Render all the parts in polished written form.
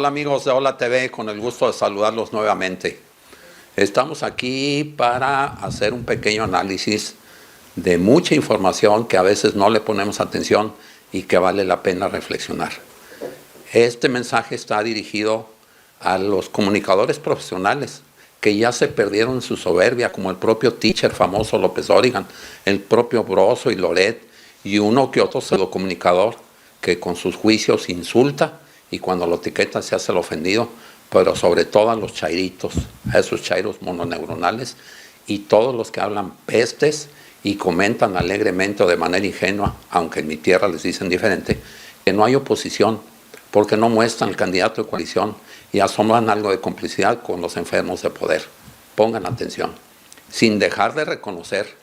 Hola amigos de Hola TV, con el gusto de saludarlos nuevamente. Estamos aquí para hacer un pequeño análisis de mucha información que a veces no le ponemos atención y que vale la pena reflexionar. Este mensaje está dirigido a los comunicadores profesionales que ya se perdieron en su soberbia, como el propio teacher famoso López Dóriga, el propio Broso y Loret, y uno que otro pseudocomunicador que con sus juicios insulta y cuando lo etiqueta se hace el ofendido, pero sobre todo a los chairitos, a esos chairos mononeuronales y todos los que hablan pestes y comentan alegremente o de manera ingenua, aunque en mi tierra les dicen diferente, que no hay oposición, porque no muestran el candidato de coalición y asoman algo de complicidad con los enfermos de poder. Pongan atención, sin dejar de reconocer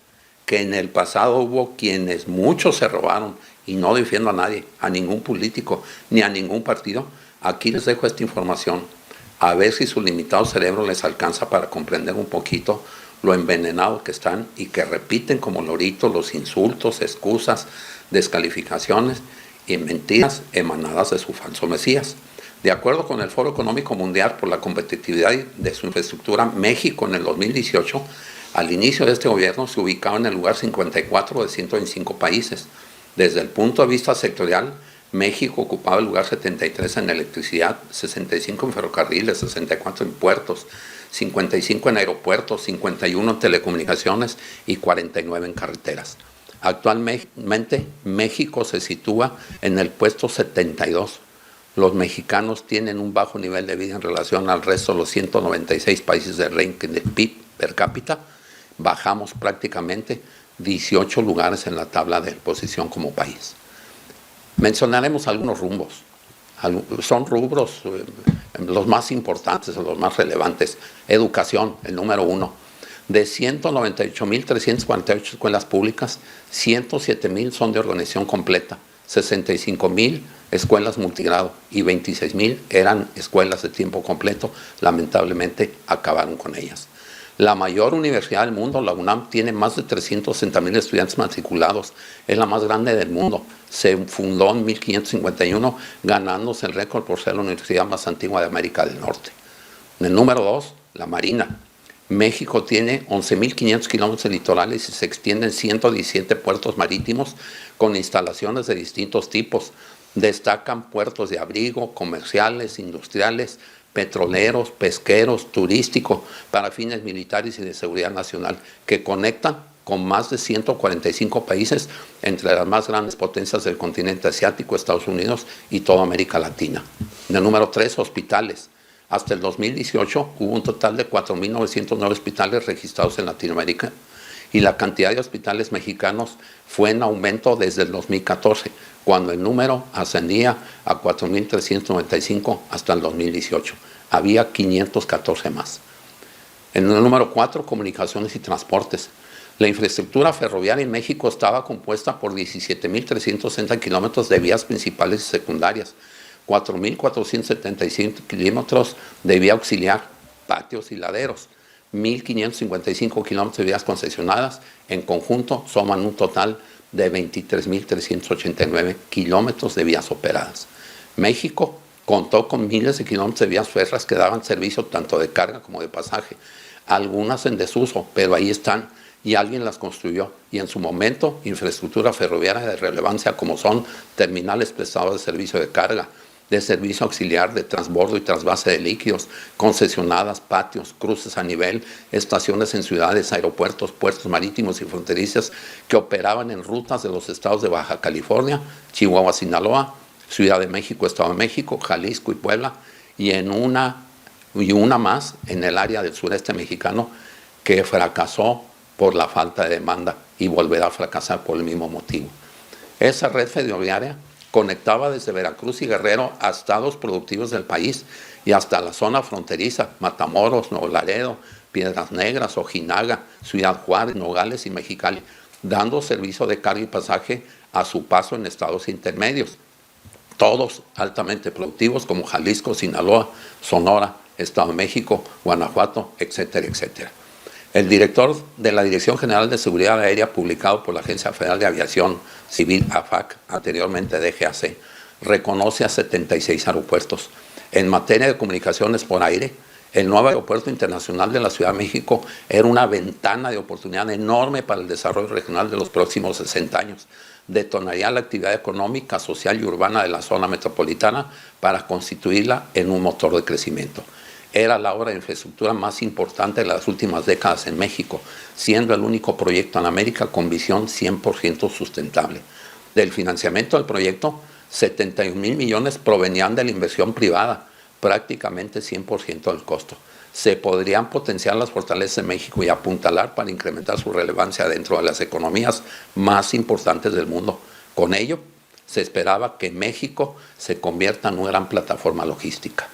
que en el pasado hubo quienes muchos se robaron, y no defiendo a nadie, a ningún político, ni a ningún partido. Aquí les dejo esta información, a ver si su limitado cerebro les alcanza para comprender un poquito lo envenenados que están y que repiten como loritos los insultos, excusas, descalificaciones y mentiras emanadas de su falso Mesías. De acuerdo con el Foro Económico Mundial por la competitividad de su infraestructura, México en el 2018, al inicio de este gobierno, se ubicaba en el lugar 54 de 125 países. Desde el punto de vista sectorial, México ocupaba el lugar 73 en electricidad, 65 en ferrocarriles, 64 en puertos, 55 en aeropuertos, 51 en telecomunicaciones y 49 en carreteras. Actualmente, México se sitúa en el puesto 72. Los mexicanos tienen un bajo nivel de vida en relación al resto de los 196 países del ranking de PIB per cápita. Bajamos prácticamente 18 lugares en la tabla de posición como país. Mencionaremos algunos rumbos. Son rubros los más importantes, los más relevantes. Educación, el número 1. De 198.348 escuelas públicas, 107.000 son de organización completa, 65.000 escuelas multigrado y 26.000 eran escuelas de tiempo completo. Lamentablemente acabaron con ellas. La mayor universidad del mundo, la UNAM, tiene más de 360.000 estudiantes matriculados. Es la más grande del mundo. Se fundó en 1551, ganándose el récord por ser la universidad más antigua de América del Norte. En el número 2, la Marina. México tiene 11.500 kilómetros litorales y se extienden 117 puertos marítimos con instalaciones de distintos tipos. Destacan puertos de abrigo, comerciales, industriales, petroleros, pesqueros, turísticos, para fines militares y de seguridad nacional, que conectan con más de 145 países, entre las más grandes potencias del continente asiático, Estados Unidos y toda América Latina. En el número 3, hospitales. Hasta el 2018 hubo un total de 4.909 hospitales registrados en Latinoamérica y la cantidad de hospitales mexicanos fue en aumento desde el 2014, cuando el número ascendía a 4.395 hasta el 2018. Había 514 más. En el número 4, comunicaciones y transportes. La infraestructura ferroviaria en México estaba compuesta por 17.360 kilómetros de vías principales y secundarias, 4.475 kilómetros de vía auxiliar, patios y laderos, 1.555 kilómetros de vías concesionadas. En conjunto suman un total de 23.389 kilómetros de vías operadas. México contó con miles de kilómetros de vías férreas que daban servicio tanto de carga como de pasaje, algunas en desuso, pero ahí están y alguien las construyó, y en su momento infraestructura ferroviaria de relevancia como son terminales prestados de servicio de carga, de servicio auxiliar, de transbordo y trasvase de líquidos, concesionadas, patios, cruces a nivel, estaciones en ciudades, aeropuertos, puertos marítimos y fronterizos que operaban en rutas de los estados de Baja California, Chihuahua, Sinaloa, Ciudad de México, Estado de México, Jalisco y Puebla, y una más en el área del sureste mexicano que fracasó por la falta de demanda y volverá a fracasar por el mismo motivo. Esa red ferroviaria conectaba desde Veracruz y Guerrero a estados productivos del país y hasta la zona fronteriza, Matamoros, Nuevo Laredo, Piedras Negras, Ojinaga, Ciudad Juárez, Nogales y Mexicali, dando servicio de carga y pasaje a su paso en estados intermedios, todos altamente productivos como Jalisco, Sinaloa, Sonora, Estado de México, Guanajuato, etcétera, etcétera. El director de la Dirección General de Seguridad Aérea, publicado por la Agencia Federal de Aviación Civil, AFAC, anteriormente DGAC, reconoce a 76 aeropuertos. En materia de comunicaciones por aire, el nuevo aeropuerto internacional de la Ciudad de México era una ventana de oportunidad enorme para el desarrollo regional de los próximos 60 años. Detonaría la actividad económica, social y urbana de la zona metropolitana para constituirla en un motor de crecimiento. Era la obra de infraestructura más importante de las últimas décadas en México, siendo el único proyecto en América con visión 100% sustentable. Del financiamiento del proyecto, 71,000 millones provenían de la inversión privada, prácticamente 100% del costo. Se podrían potenciar las fortalezas de México y apuntalar para incrementar su relevancia dentro de las economías más importantes del mundo. Con ello, se esperaba que México se convierta en una gran plataforma logística.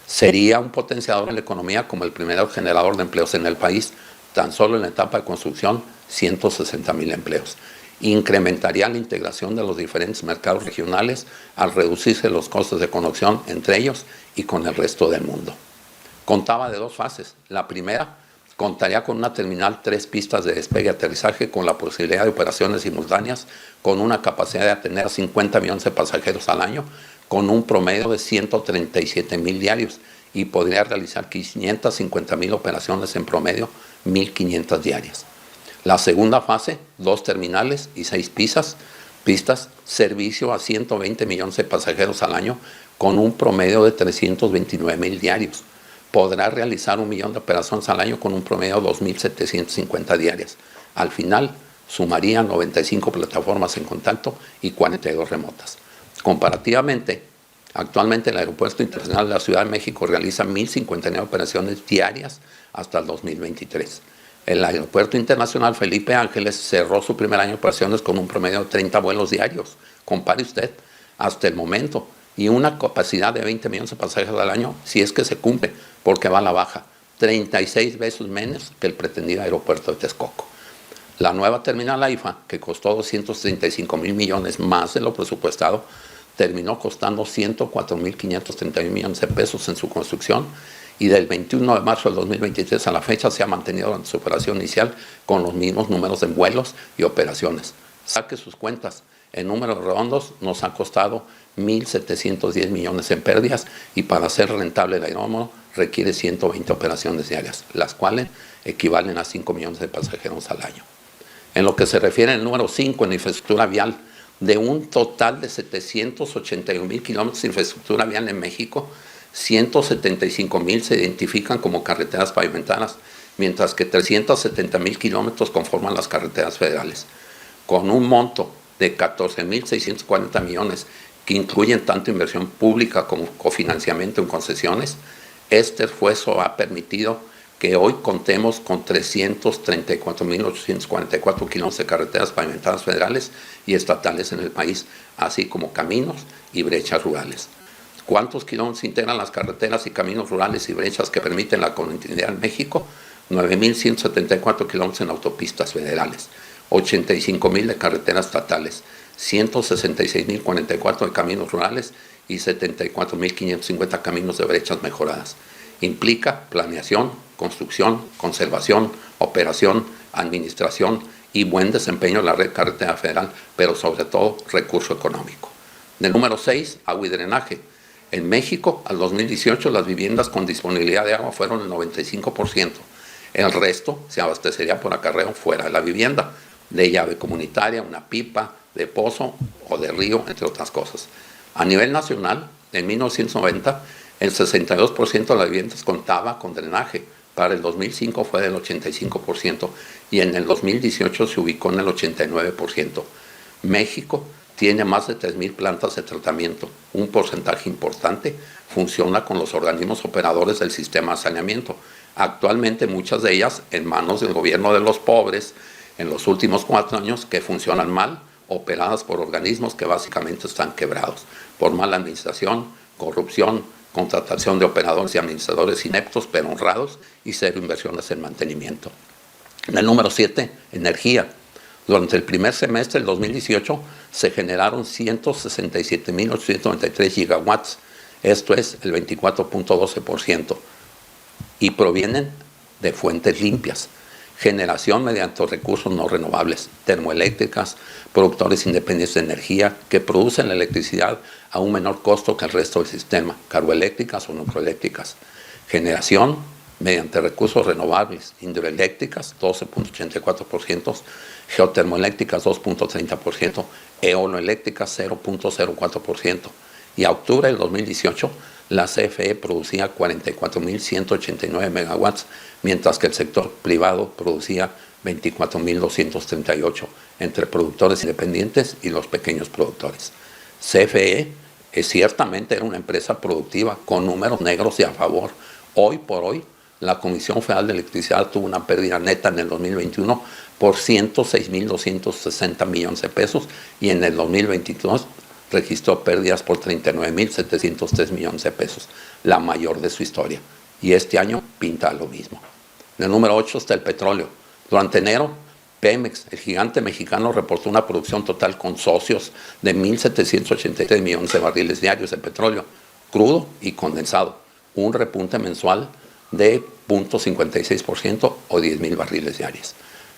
Sería un potenciador en la economía como el primer generador de empleos en el país, tan solo en la etapa de construcción, 160,000 empleos. Incrementaría la integración de los diferentes mercados regionales al reducirse los costos de conexión entre ellos y con el resto del mundo. Contaba de 2 fases. La primera contaría con una terminal 3 pistas de despegue y aterrizaje con la posibilidad de operaciones simultáneas con una capacidad de atender a 50 millones de pasajeros al año con un promedio de 137,000 diarios y podría realizar 550,000 operaciones en promedio, 1,500 diarias. La segunda fase, 2 terminales y 6 pistas, servicio a 120 millones de pasajeros al año con un promedio de 329,000 diarios. Podrá realizar 1 millón de operaciones al año con un promedio de 2,750 diarias. Al final, sumaría 95 plataformas en contacto y 42 remotas. Comparativamente, actualmente el Aeropuerto Internacional de la Ciudad de México realiza 1,059 operaciones diarias hasta el 2023. El Aeropuerto Internacional Felipe Ángeles cerró su primer año de operaciones con un promedio de 30 vuelos diarios. Compare usted, hasta el momento, y una capacidad de 20 millones de pasajeros al año, si es que se cumple, porque va a la baja, 36 veces menos que el pretendido aeropuerto de Texcoco. La nueva terminal AIFA, que costó 235,000 millones más de lo presupuestado, terminó costando 104,531 millones de pesos en su construcción y del 21 de marzo del 2023 a la fecha se ha mantenido en su operación inicial con los mismos números de vuelos y operaciones. Saque sus cuentas. En números redondos nos ha costado 1,710 millones en pérdidas y para ser rentable el aeródromo requiere 120 operaciones diarias, las cuales equivalen a 5 millones de pasajeros al año. En lo que se refiere al número 5 en infraestructura vial, de un total de 781,000 kilómetros de infraestructura vial en México, 175,000 se identifican como carreteras pavimentadas, mientras que 370,000 kilómetros conforman las carreteras federales. Con un monto de 14,640 millones que incluyen tanto inversión pública como cofinanciamiento en concesiones, este esfuerzo ha permitido que hoy contemos con 334,844 kilómetros de carreteras pavimentadas federales y estatales en el país, así como caminos y brechas rurales. ¿Cuántos kilómetros integran las carreteras y caminos rurales y brechas que permiten la conectividad en México? 9,174 kilómetros en autopistas federales, 85,000 de carreteras estatales, 166,044 de caminos rurales y 74,550 caminos de brechas mejoradas. Implica planeación, construcción, conservación, operación, administración y buen desempeño de la red carretera federal, pero sobre todo recurso económico. Del número 6, agua y drenaje. En México, al 2018, las viviendas con disponibilidad de agua fueron el 95%. El resto se abastecería por acarreo fuera de la vivienda, de llave comunitaria, una pipa, de pozo o de río, entre otras cosas. A nivel nacional, en 1990, el 62% de las viviendas contaba con drenaje. Para el 2005 fue del 85% y en el 2018 se ubicó en el 89%. México tiene más de 3,000 plantas de tratamiento. Un porcentaje importante funciona con los organismos operadores del sistema de saneamiento. Actualmente muchas de ellas en manos del gobierno de los pobres en los últimos 4 años que funcionan mal, operadas por organismos que básicamente están quebrados por mala administración, corrupción, contratación de operadores y administradores ineptos pero honrados y cero inversiones en mantenimiento. En el número 7, energía. Durante el primer semestre del 2018 se generaron 167,893 gigawatts, esto es el 24,12%, y provienen de fuentes limpias. generación mediante recursos no renovables, termoeléctricas, productores independientes de energía que producen la electricidad a un menor costo que el resto del sistema, carboeléctricas o nucleoeléctricas, generación mediante recursos renovables, hidroeléctricas 12.84%, geotermoeléctricas 2.30%, eoloeléctricas 0.04%. Y a octubre del 2018, la CFE producía 44.189 megawatts, mientras que el sector privado producía 24.238, entre productores independientes y los pequeños productores. CFE ciertamente era una empresa productiva con números negros y a favor. Hoy por hoy, la Comisión Federal de Electricidad tuvo una pérdida neta en el 2021 por 106.260 millones de pesos y en el 2022 registró pérdidas por 39.703 millones de pesos, la mayor de su historia. Y este año pinta lo mismo. En el número 8 está el petróleo. Durante enero, Pemex, el gigante mexicano, reportó una producción total con socios de 1.783 millones de barriles diarios de petróleo, crudo y condensado, un repunte mensual de 0.56% o 10.000 barriles diarios.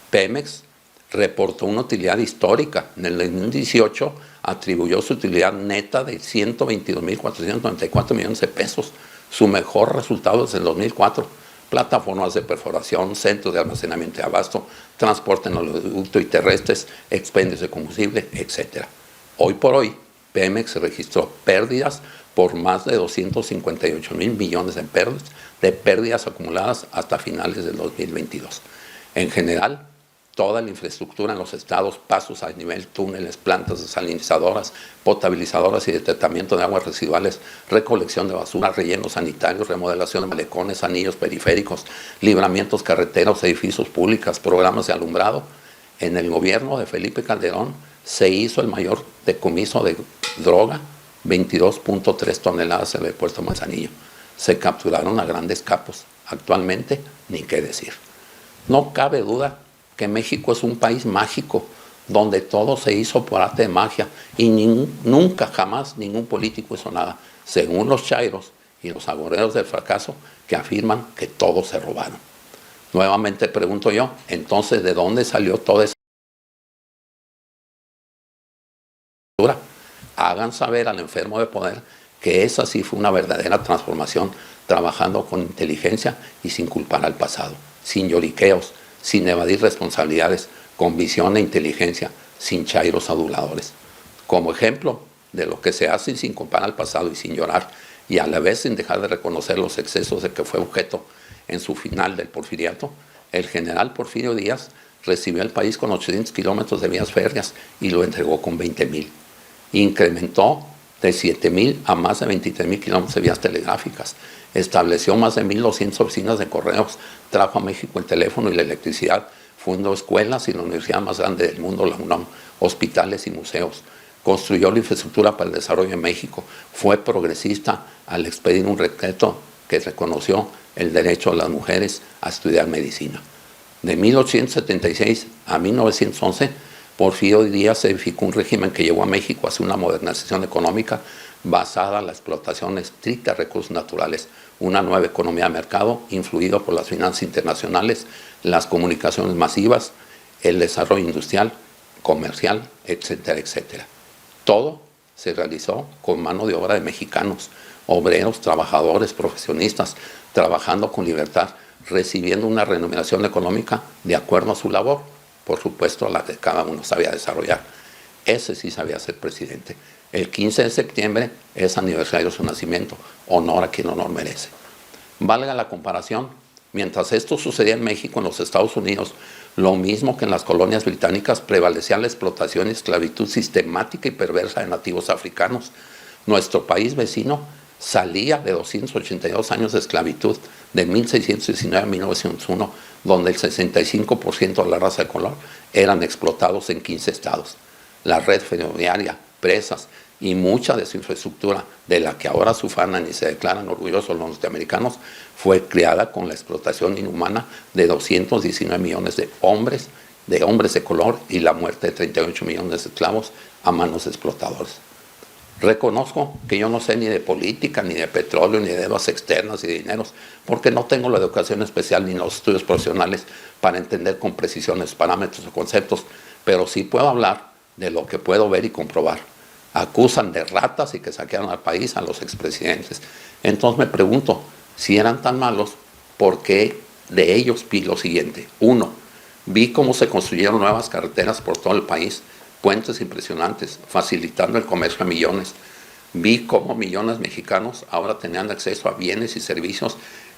Pemex reportó una utilidad histórica. En el 2018 atribuyó su utilidad neta de 122.494 millones de pesos, su mejor resultado desde el 2004. Plataformas de perforación, centros de almacenamiento de abasto, transporte en oleoducto y terrestres, expendios de combustible, etc. Hoy por hoy, Pemex registró pérdidas por más de 258.000 millones de pérdidas acumuladas hasta finales del 2022. En general, toda la infraestructura en los estados, pasos a nivel, túneles, plantas desalinizadoras, potabilizadoras y de tratamiento de aguas residuales, recolección de basura, rellenos sanitarios, remodelación de malecones, anillos periféricos, libramientos carreteros, edificios públicos, programas de alumbrado. En el gobierno de Felipe Calderón se hizo el mayor decomiso de droga, 22.3 toneladas en el puerto Manzanillo. Se capturaron a grandes capos. Actualmente, ni qué decir. No cabe duda que México es un país mágico, donde todo se hizo por arte de magia y nunca, jamás ningún político hizo nada, según los chairos y los agoreros del fracaso que afirman que todo se robaron. Nuevamente pregunto yo, entonces, ¿de dónde salió toda esa cultura? Hagan saber al enfermo de poder que esa sí fue una verdadera transformación, trabajando con inteligencia y sin culpar al pasado, sin lloriqueos, sin evadir responsabilidades, con visión e inteligencia, sin chairos aduladores. Como ejemplo de lo que se hace sin culpar al pasado y sin llorar, y a la vez sin dejar de reconocer los excesos de que fue objeto en su final del porfiriato, el general Porfirio Díaz recibió al país con 800 kilómetros de vías férreas y lo entregó con 20.000. Incrementó de 7.000 a más de 23.000 kilómetros de vías telegráficas. Estableció más de 1.200 oficinas de correos, trajo a México el teléfono y la electricidad, fundó escuelas y la universidad más grande del mundo, la UNAM, hospitales y museos. Construyó la infraestructura para el desarrollo de México. Fue progresista al expedir un decreto que reconoció el derecho de las mujeres a estudiar medicina. De 1876 a 1911, Porfirio Díaz edificó un régimen que llevó a México hacia una modernización económica basada en la explotación estricta de recursos naturales, una nueva economía de mercado influida por las finanzas internacionales, las comunicaciones masivas, el desarrollo industrial, comercial, etcétera, etcétera. Todo se realizó con mano de obra de mexicanos, obreros, trabajadores, profesionistas, trabajando con libertad, recibiendo una remuneración económica de acuerdo a su labor, por supuesto, la que cada uno sabía desarrollar. Ese sí sabía ser presidente. El 15 de septiembre es aniversario de su nacimiento. Honor a quien honor merece. Valga la comparación, mientras esto sucedía en México, en los Estados Unidos, lo mismo que en las colonias británicas, prevalecía la explotación y esclavitud sistemática y perversa de nativos africanos. Nuestro país vecino salía de 282 años de esclavitud, de 1619 a 1901, donde el 65% de la raza de color eran explotados en 15 estados. La red ferroviaria, presas y mucha de su infraestructura, de la que ahora se ufanan y se declaran orgullosos los norteamericanos, fue creada con la explotación inhumana de 219 millones de hombres de color y la muerte de 38 millones de esclavos a manos de explotadores. Reconozco que yo no sé ni de política, ni de petróleo, ni de deudas externas y de dineros, porque no tengo la educación especial ni los estudios profesionales para entender con precisión los parámetros o conceptos, pero sí puedo hablar de lo que puedo ver y comprobar. Acusan de ratas y que saquearon al país a los expresidentes. Entonces me pregunto, si eran tan malos, ¿por qué de ellos vi lo siguiente? Uno, vi cómo se construyeron nuevas carreteras por todo el país, puentes impresionantes, facilitando el comercio a millones. Vi cómo millones de mexicanos ahora tenían acceso a bienes y servicios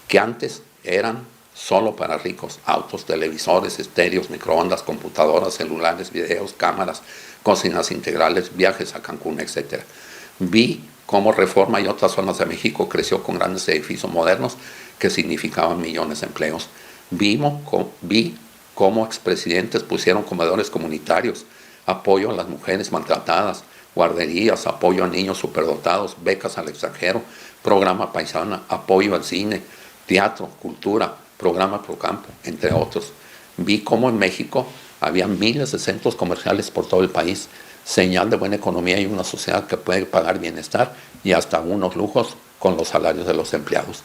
que antes eran solo para ricos: autos, televisores, estéreos, microondas, computadoras, celulares, videos, cámaras, cocinas integrales, viajes a Cancún, etc. Vi cómo Reforma y otras zonas de México creció con grandes edificios modernos que significaban millones de empleos. Vi cómo expresidentes pusieron comedores comunitarios, apoyo a las mujeres maltratadas, guarderías, apoyo a niños superdotados, becas al extranjero, programa paisana, apoyo al cine, teatro, cultura, programa Procampo, entre otros. Vi cómo en México había miles de centros comerciales por todo el país, señal de buena economía y una sociedad que puede pagar bienestar y hasta unos lujos con los salarios de los empleados.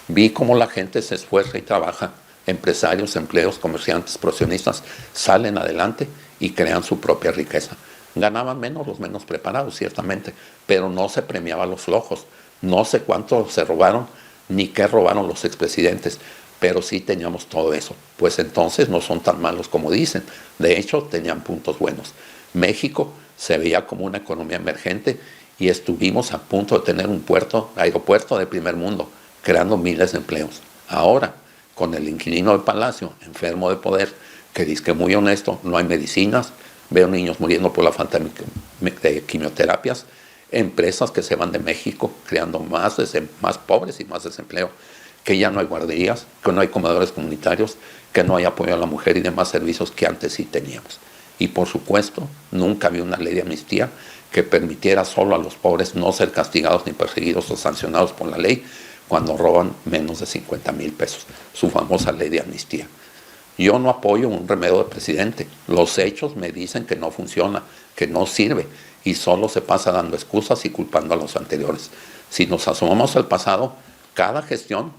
Vi cómo la gente se esfuerza y trabaja, empresarios, empleos, comerciantes, profesionistas salen adelante y crean su propia riqueza. Ganaban menos los menos preparados, ciertamente, pero no se premiaba a los flojos. No sé cuánto se robaron ni qué robaron los expresidentes, pero sí teníamos todo eso. Pues entonces no son tan malos como dicen. De hecho, tenían puntos buenos. México se veía como una economía emergente y estuvimos a punto de tener un aeropuerto de primer mundo, creando miles de empleos. Ahora, con el inquilino de Palacio, enfermo de poder, que dice que muy honesto, no hay medicinas, veo niños muriendo por la falta de quimioterapias, empresas que se van de México creando más pobres y más desempleo, que ya no hay guarderías, que no hay comedores comunitarios, que no hay apoyo a la mujer y demás servicios que antes sí teníamos. Y por supuesto, nunca había una ley de amnistía que permitiera solo a los pobres no ser castigados ni perseguidos o sancionados por la ley cuando roban menos de 50,000 pesos, su famosa ley de amnistía. Yo no apoyo un remedio de presidente. Los hechos me dicen que no funciona, que no sirve, y solo se pasa dando excusas y culpando a los anteriores. Si nos asomamos al pasado, cada gestión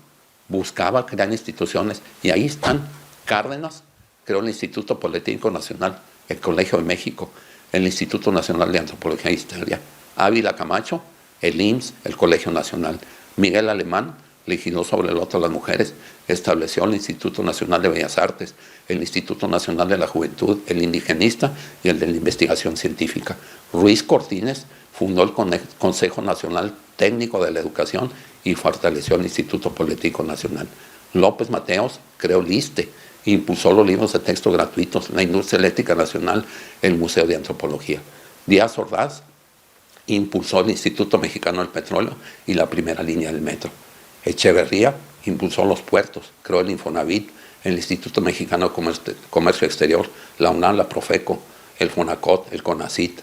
buscaba crear instituciones, y ahí están. Cárdenas creó el Instituto Politécnico Nacional, el Colegio de México, el Instituto Nacional de Antropología e Historia. Ávila Camacho, el IMSS, el Colegio Nacional. Miguel Alemán legisló sobre el voto de las mujeres, estableció el Instituto Nacional de Bellas Artes, el Instituto Nacional de la Juventud, el Indigenista y el de la Investigación Científica. Ruiz Cortines fundó el Consejo Nacional Técnico de la Educación y fortaleció el Instituto Politécnico Nacional. López Mateos creó el ISSSTE, impulsó los libros de texto gratuitos, la industria eléctrica nacional, el Museo de Antropología. Díaz Ordaz impulsó el Instituto Mexicano del Petróleo y la primera línea del metro. Echeverría impulsó los puertos, creó el Infonavit, el Instituto Mexicano de Comercio Exterior, la UNAM, la Profeco, el FONACOT, el CONACYT.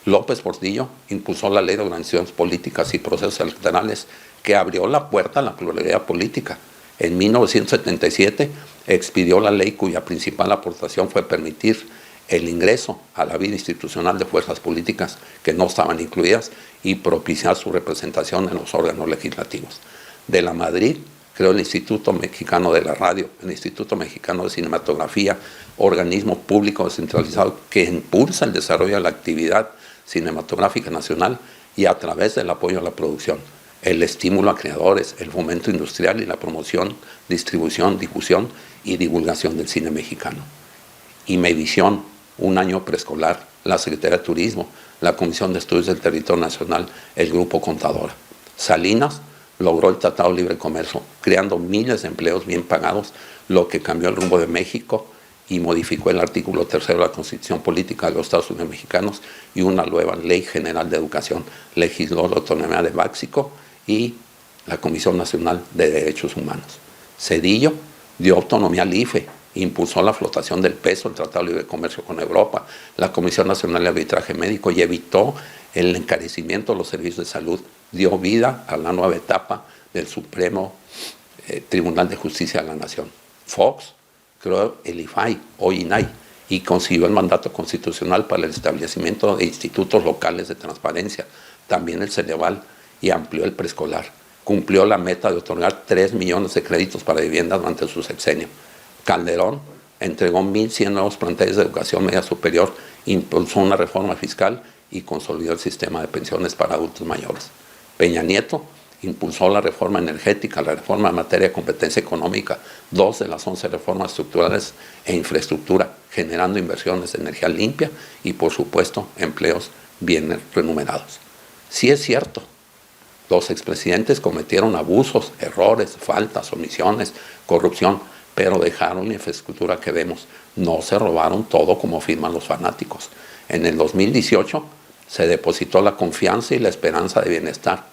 López Portillo impulsó la Ley de Organizaciones Políticas y Procesos Electorales, que abrió la puerta a la pluralidad política. En 1977 expidió la ley cuya principal aportación fue permitir el ingreso a la vida institucional de fuerzas políticas que no estaban incluidas y propiciar su representación en los órganos legislativos. De la Madrid creó el Instituto Mexicano de la Radio, el Instituto Mexicano de Cinematografía, organismo público descentralizado que impulsa el desarrollo de la actividad cinematográfica nacional y a través del apoyo a la producción, el estímulo a creadores, el fomento industrial y la promoción, distribución, difusión y divulgación del cine mexicano. Imevisión, un año preescolar, la Secretaría de Turismo, la Comisión de Estudios del Territorio Nacional, el Grupo Contadora. Salinas logró el Tratado de Libre Comercio, creando miles de empleos bien pagados, lo que cambió el rumbo de México y modificó el artículo 3 de la Constitución Política de los Estados Unidos Mexicanos y una nueva Ley General de Educación. Legisló la autonomía de Báxico y la Comisión Nacional de Derechos Humanos. Cedillo dio autonomía al IFE, impulsó la flotación del peso, el Tratado de Libre Comercio con Europa, la Comisión Nacional de Arbitraje Médico y evitó el encarecimiento de los servicios de salud. Dio vida a la nueva etapa del Supremo Tribunal de Justicia de la Nación. Fox creó el IFAI, hoy INAI, y consiguió el mandato constitucional para el establecimiento de institutos locales de transparencia, también el Ceneval, y amplió el preescolar. Cumplió la meta de otorgar 3 millones de créditos para vivienda durante su sexenio. Calderón entregó 1.100 nuevos planteles de educación media superior, impulsó una reforma fiscal y consolidó el sistema de pensiones para adultos mayores. Peña Nieto impulsó la reforma energética, la reforma en materia de competencia económica, 2 de las 11 reformas estructurales e infraestructura, generando inversiones de energía limpia y, por supuesto, empleos bien remunerados. Sí es cierto, los expresidentes cometieron abusos, errores, faltas, omisiones, corrupción, pero dejaron la infraestructura que vemos. No se robaron todo como afirman los fanáticos. En el 2018 se depositó la confianza y la esperanza de bienestar,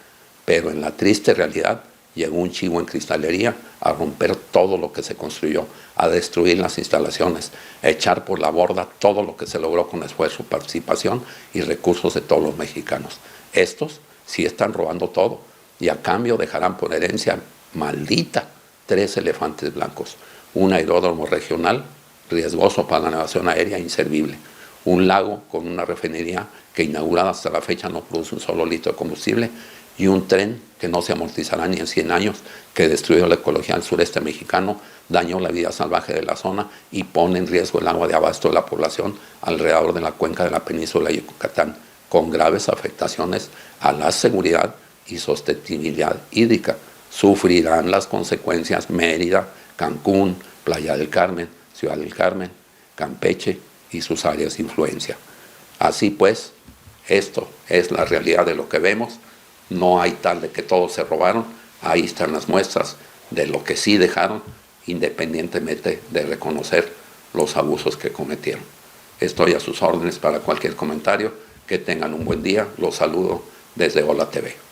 pero en la triste realidad llegó un chivo en cristalería a romper todo lo que se construyó, a destruir las instalaciones, a echar por la borda todo lo que se logró con esfuerzo, participación y recursos de todos los mexicanos. Estos sí están robando todo y a cambio dejarán por herencia maldita 3 elefantes blancos, un aeródromo regional riesgoso para la navegación aérea inservible, un lago con una refinería que inaugurada hasta la fecha no produce un solo litro de combustible y un tren que no se amortizará ni en 100 años, que destruyó la ecología del sureste mexicano, dañó la vida salvaje de la zona y pone en riesgo el agua de abasto de la población alrededor de la cuenca de la península de Yucatán, con graves afectaciones a la seguridad y sostenibilidad hídrica. Sufrirán las consecuencias Mérida, Cancún, Playa del Carmen, Ciudad del Carmen, Campeche y sus áreas de influencia. Así pues, esto es la realidad de lo que vemos. No hay tal de que todos se robaron. Ahí están las muestras de lo que sí dejaron, independientemente de reconocer los abusos que cometieron. Estoy a sus órdenes para cualquier comentario. Que tengan un buen día. Los saludo desde Hola TV.